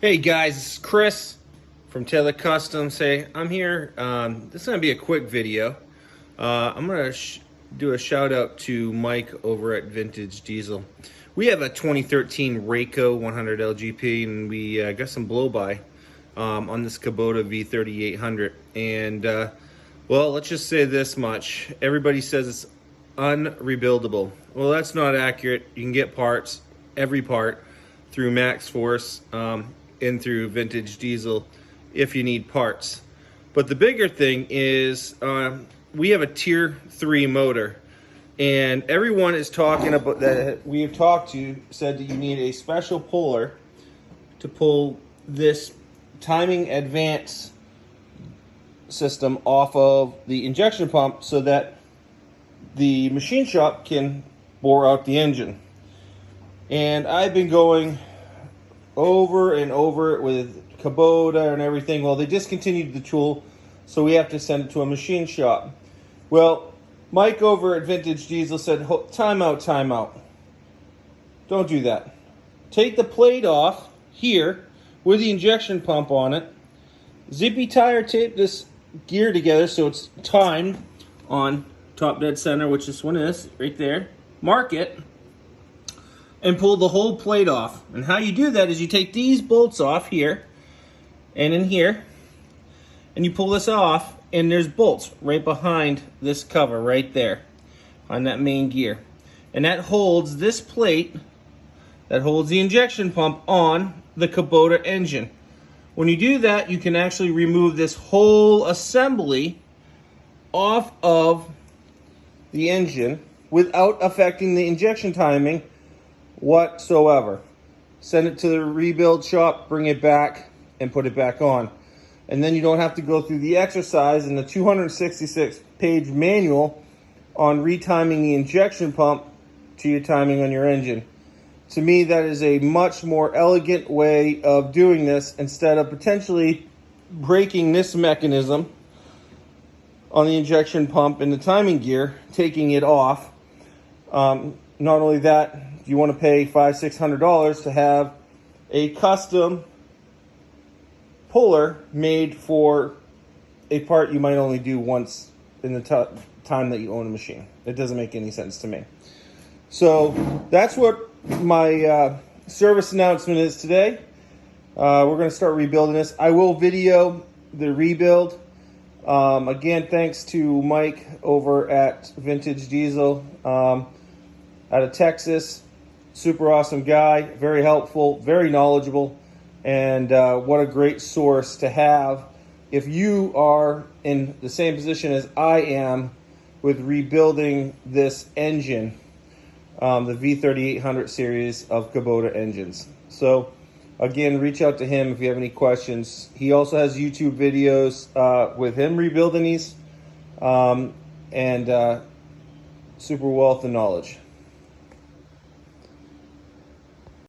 Hey guys, this is Chris from Taylor Custom. I'm here. This is going to be a quick video. I'm going to do a shout out to Mike over at Vintage Diesel. We have a 2013 Rayco 100 LGP and we got some blow by on this Kubota V3800. And well, let's just say this much. Everybody says it's unrebuildable. Well, that's not accurate. You can get parts, every part, through Max Force and through Vintage Diesel if you need parts. But the bigger thing is we have a tier 3 motor, and everyone is talking about that. We have talked to said that you need a special puller to pull this timing advance system off of the injection pump so that the machine shop can bore out the engine. And I've been going over and over it with Kubota and everything. Well, they discontinued the tool, so we have to send it to a machine shop. Well, Mike over at Vintage Diesel said, time out. Don't do that. Take the plate off here with the injection pump on it. Zippy tire tape this gear together so it's timed on top dead center, which this one is, right there. Mark it and pull the whole plate off. And how you do that is you take these bolts off here and in here, and you pull this off, and there's bolts right behind this cover right there on that main gear. And that holds this plate, that holds the injection pump on the Kubota engine. When you do that, you can actually remove this whole assembly off of the engine without affecting the injection timing whatsoever. Send it to the rebuild shop, bring it back, and put it back on. And then you don't have to go through the exercise in the 266-page manual on retiming the injection pump to your timing on your engine. To me, that is a much more elegant way of doing this, instead of potentially breaking this mechanism on the injection pump and the timing gear, taking it off. Not only that, you want to pay $500-600 to have a custom puller made for a part you might only do once in the time that you own a machine. It doesn't make any sense to me. So that's what my service announcement is today. We're going to start rebuilding this. I will video the rebuild. Again, thanks to Mike over at Vintage Diesel out of Texas. Super awesome guy, very helpful, very knowledgeable, and what a great source to have if you are in the same position as I am with rebuilding this engine, the V3800 series of Kubota engines. So again, reach out to him if you have any questions. He also has YouTube videos with him rebuilding these, and super wealth of knowledge.